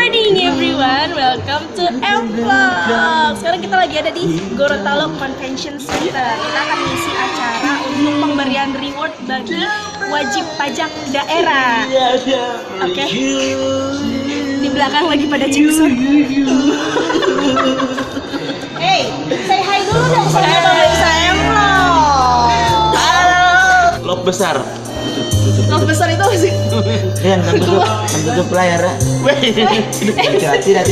morning everyone, welcome to M-Vlog. Sekarang kita lagi ada di Gorontalo Convention Center. Kita akan mengisi acara untuk pemberian reward bagi wajib pajak daerah. Oke. Di belakang lagi pada cingsun. Hey, say hi dulu dong sama pemirsa M-Vlog. Halo. Love besar. Love besar itu apa sih? Yang tutup layar ya. Tidak.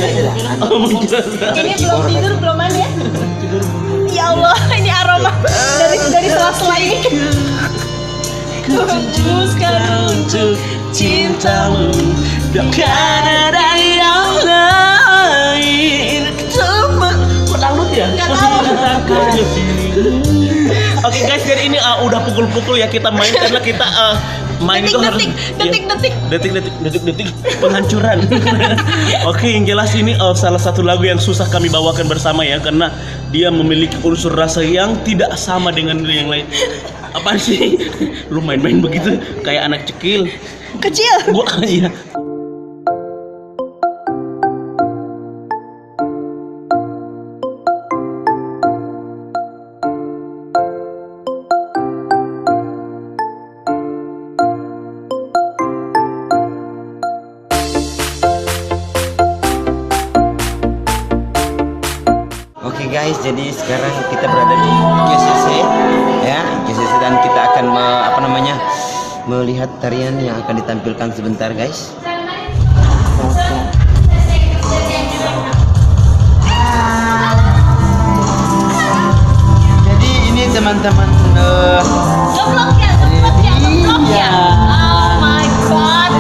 Ini belum tidur, belum mandi ya? Ya Allah, ini aroma dari sela-sela ini. Kuhembuskan untuk cintamu, bukan ada yang lain. Pedangdut ya? Nggak tahu. Oke guys, jadi ini udah pukul-pukul ya kita main karena kita main itu harus detik penghancuran. Oke, yang jelas ini salah satu lagu yang susah kami bawakan bersama ya karena dia memiliki unsur rasa yang tidak sama dengan yang lain. Apaan sih? Lu main-main begitu kayak anak kecil. Gua iya. Oke guys, jadi sekarang kita berada di GCC ya, GCC, dan kita akan melihat tarian yang akan ditampilkan sebentar guys. Jadi ini teman-teman Geblok ya. Oh my god.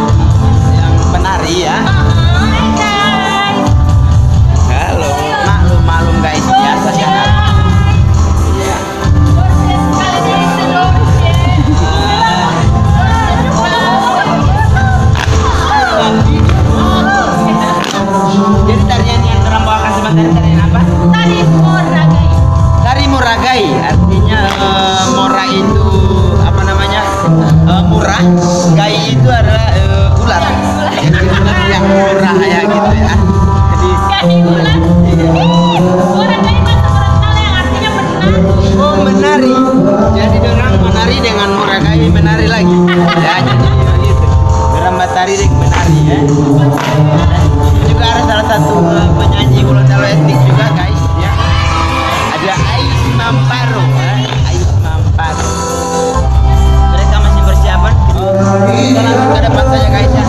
yang penari ya. Hai guys. Halo, maklum guys, biasa kan. Jadi tarian yang terang bawakan sebentar, tarian apa? Tari Moragai, artinya mora itu apa namanya? Murah, gai itu adalah ular. Jadi yang murah ya gitu ya. Jadi oh menari, jadi orang menari dengan Moragai menari lagi. Ya jadi gitu. Orang batari dengan menari ya. Juga ada salah satu penyanyi Gorontalo etnik juga guys ya. Ada Ais Mamparo ya. Ais Mamparo. Mereka masih persiapan. Kita langsung ke depan saja guys ya.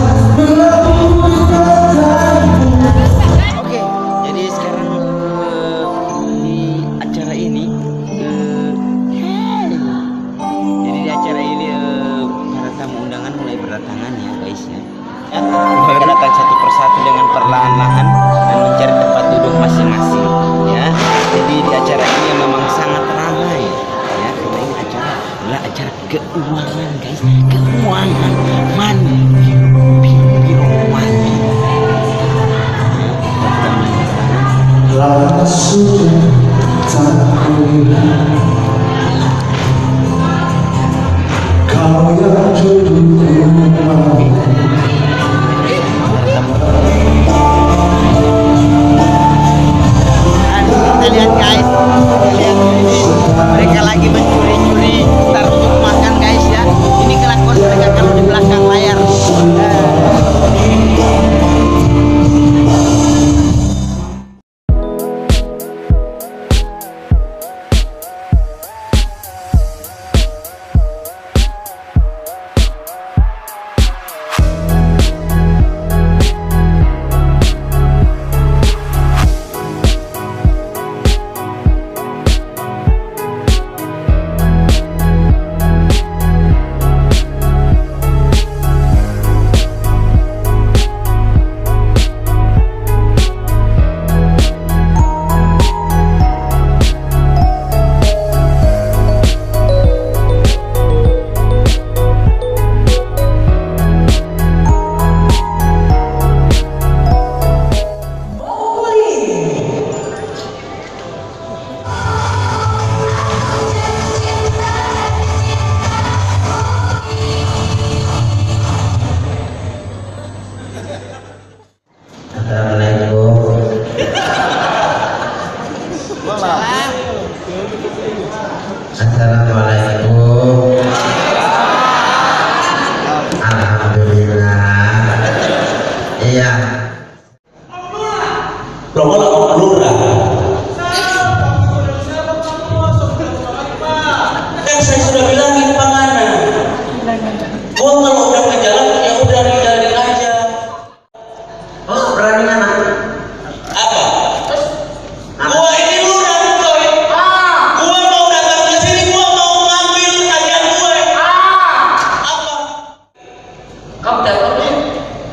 Oke, jadi sekarang di acara ini jadi di acara ini para tamu undangan mulai berdatangan ya guys ya. Mereka datang satu persatu dengan perlahan-lahan dan mencari tempat duduk masing-masing ya. Jadi di acara ini memang sangat ramai ya, karena ini acara adalah acara keuangan guys, keuangan money, biro money. Kita lihat guys, lihat ini mereka lagi mencuri-curi untuk makan guys ya. Ini kelakuan mereka kalau di belakang layar.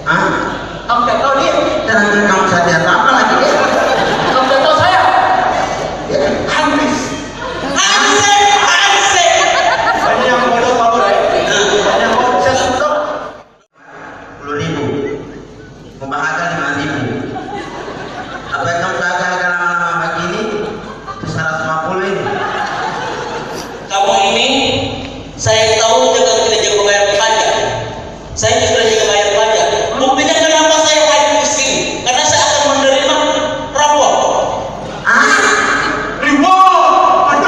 Ah, kamu tidak tahu dia. Dan kamu sadar apa lagi dia? Kamu tidak tahu saya? Ya, Hansip. Banyak yang bodoh Pak Lurah. Banyak yang bodoh. Saya sudah 10.000. Membahagia 5.000. Apa yang kamu harga lama-lama begini? 150 ini. kamu ini, saya tahu juga tidak jago bayar pajak. Saya juga jago bayar pajak. Buktinya kenapa saya hadir di sini? Karena saya akan menerima rapor. Reward.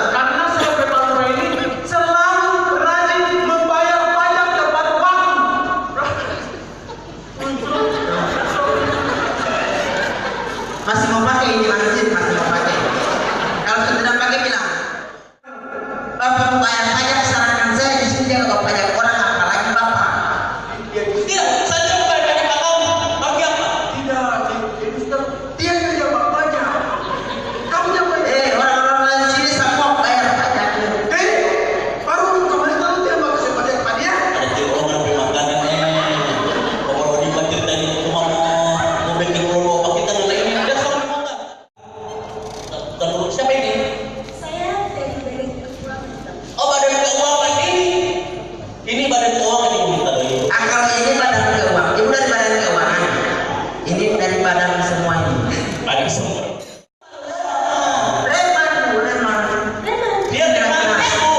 Karena saya Pak Lurah ini selalu rajin membayar pajak tepat waktu. Masih mau pakai ini masih mau pakai. Kalau sudah tidak pakai bilang, Bapak bayar pajak sarankan saya di sini dia nggak pajak orang apalagi Bapak. Tidak, saya tidak bayar pajak kamu. Bagi apa? Dia kerja Bapak pajak. Kamu jangan. Orang-orang lain sini semua bayar pajak. Baru kemarin tahu dia mau kasih pajak pada dia. Ada tiga orang di makanan kalau di batir tadi cuma mau bikin rolo apa kita nggak ini ada sama makan. Terus siapa ini? Saya dari Oh, badan keuangan ini. Ini badan keuangan ini minta dari itu. Kalau ini badan keuangan, ibu dari badan keuangan. Ini dari badan semua ini. Badan semua. Reman. Dia kenapa itu?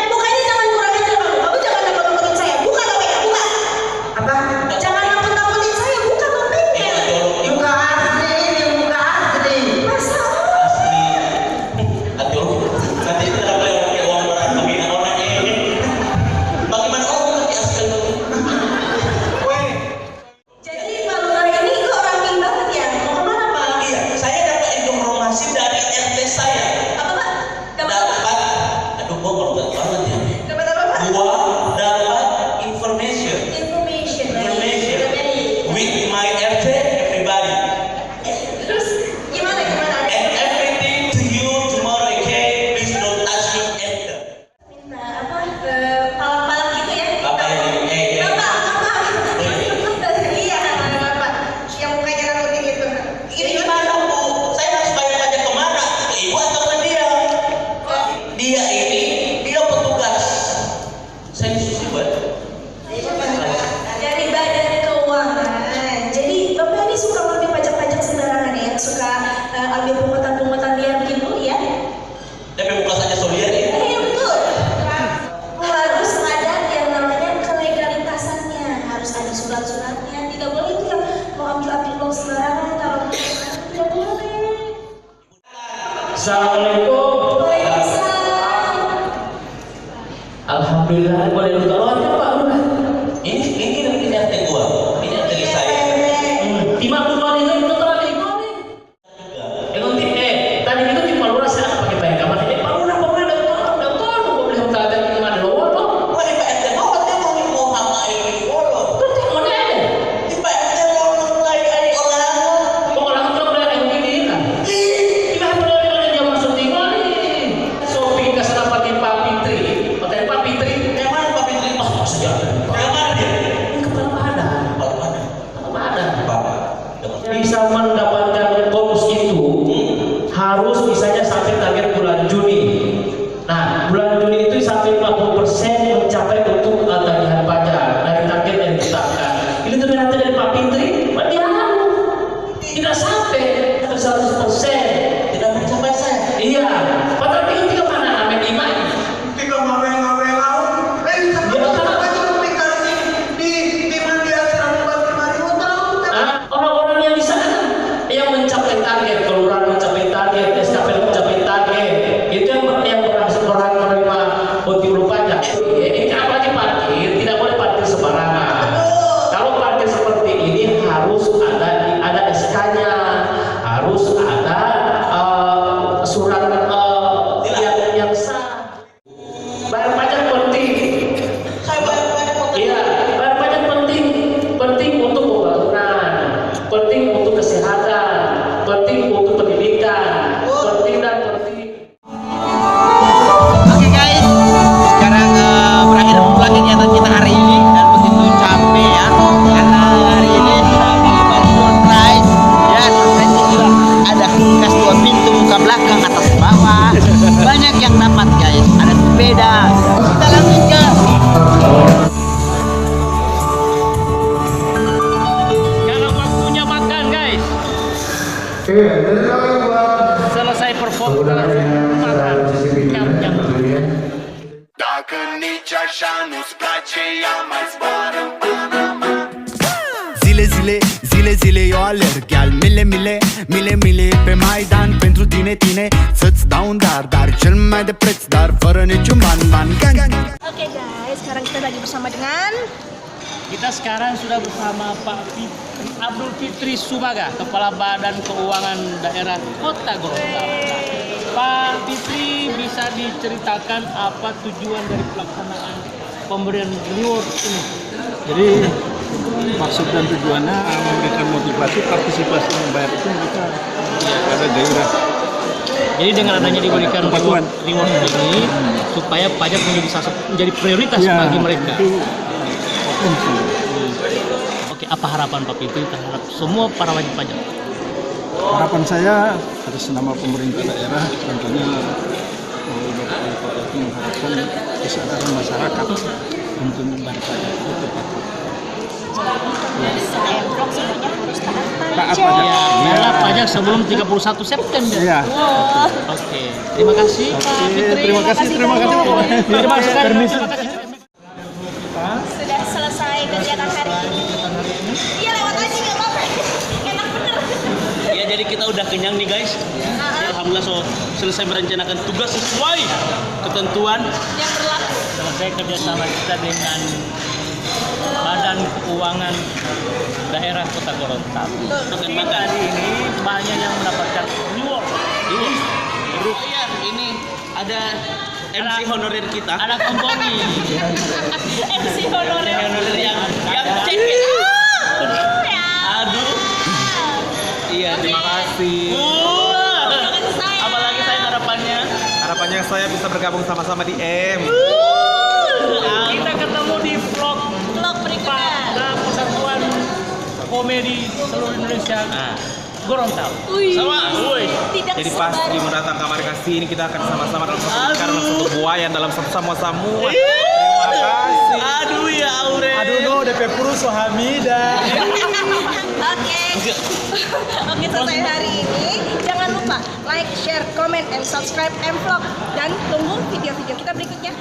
Mukanya jangan kurang ajar kamu. Kamu jangan nakut-nakutin saya. Buka dompetnya, buka. Apa? Jangan nakut-nakutin saya. Buka dompetnya. Muka asli ini, muka asli. Masa? Asli. Aduh, nanti kita dapat uang berat bagi orang ini. Bagaimana orang nanti asli? Jadi Pak Lurah ini kok ramping banget ya? Mau kemana Pak? Iya, saya dapat informasi dari RT saya. Apa Pak? Dapat apa? Dapat, aduh gua kalau nggak banget ya. Dapat apa Pak? Gua dapat information Information dari with my RT everybody Terus gimana? and everything to you tomorrow. Okay, please don't touch me enter. Minta apa? Palak-palak gitu ya? Apa ini? Bapak. Iya, namanya Bapak. Yang mukanya nakutin gitu. Ini gimana Bu? Saya harus bayar pajak kemana? Ke ibu atau ke dia? Dia ini, dia petugas. Saya susi buat. Dari badan keuangan. Jadi Bapak ini suka ngambil pajak-pajak sembarangan ya? Suka ambil pungutan-pungutan liar begitu ya? Tapi muka saja solier ya. Iya betul. Harus ada yang namanya kelegalitasannya. Harus ada surat-suratnya. Tidak boleh itu yang mau ambil-ambil uang sembarangan taruh di sana. Tidak boleh. Assalamualaikum. Waalaikumsalam. Alhamdulillah boleh buka ruangnya Pak Lurah. Ini RT gua. Ini RT saya. Timah tuan itu terlalu itu. Tadi itu di Pak Lurah saya pakai bayar kamar. Pak Lurah boleh datang boleh datang ke mana lo? Wah di Pak RT mau dia mau hama ini bolo. Terus mau dia di Pak RT mau lagi orang. Kok orang itu boleh yang gini kan? Gimana boleh dia masuk di mana? Shopping ke sana pakai Pak Fitri. Pakai Pak Fitri. Yang mana Pak Fitri? Oh, sejarah. Yang mana dia? Kepala badan. Kepala badan. Bisa mendapatkan bonus itu harus misalnya sampai target bulan Juni. Nah, bulan Juni itu sampai 40% mencapai untuk tagihan pajak dari target yang ditetapkan. Ini ternyata dari Pak Fitri, berarti tidak sampai 100%. Tidak mencapai saya. Iya. Padahal itu kemana? Namanya Ima ini. Tiga ngaweng-ngaweng laut. Orang-orang yang di sana Selesai perform mantap. Nyam. Dacă nici așa nu-ți place, ia mai zboară în Panama. Zile eu alerg al mile pe Maidan pentru tine să-ți dau un dar cel mai de preț, dar fără niciun ban. Oke guys, sekarang kita lagi bersama dengan Kita sekarang sudah bersama Pak Abdul Fitri Sumaga, Kepala Badan Keuangan Daerah Kota Gorontalo. Pak Fitri, bisa diceritakan apa tujuan dari pelaksanaan pemberian reward ini? Jadi maksud dan tujuannya memberikan motivasi partisipasi membayar itu mereka ada gairah. Jadi dengan adanya diberikan Kepatuhan. reward ini supaya pajak menjadi prioritas bagi mereka. Itu fungsi. Oke, apa harapan Pak Fitri terhadap semua para wajib pajak? Harapan saya atas nama pemerintah daerah tentunya Bapak Wali Kota itu mengharapkan kesadaran masyarakat untuk membayar pajak itu tepat. Vlog semuanya harus taat Taat pajak. pajak. Ya, bayarlah pajak sebelum 31 September. Iya. Oke, terima kasih Pak Fitri. Terima kasih. Terima kasih. Terima kasih. Sudah selesai kegiatan hari ini. Iya lewat aja nggak apa-apa. Enak bener. Ya jadi kita udah kenyang nih guys. Alhamdulillah selesai merencanakan tugas sesuai ketentuan. Yang berlaku. Selesai kerjasama kita dengan Badan Keuangan Daerah Kota Gorontalo. Maka hari ini banyak yang mendapatkan reward. Ya, ini ada MC honorer kita. Ada kompomi. MC honorer. Honorer yang cek. Aduh. Iya, terima kasih. Apalagi saya harapannya. Harapannya saya bisa bergabung sama-sama di M. Kita ketemu di vlog Vlog berikutnya. Persatuan Komedi Seluruh Indonesia Gorontalo. Sama. Tidak Jadi pas sabar. di mendatang kamar kasih ini kita akan sama-sama dalam satu lingkaran, dalam satu buayan, dalam satu samua-samua. Terima kasih. Aduh ya Aure. Aduh no, DP Purus Hamida. Oke, selesai hari ini. Jangan lupa like, share, comment, and subscribe M-Vlog. Dan tunggu video-video kita berikutnya.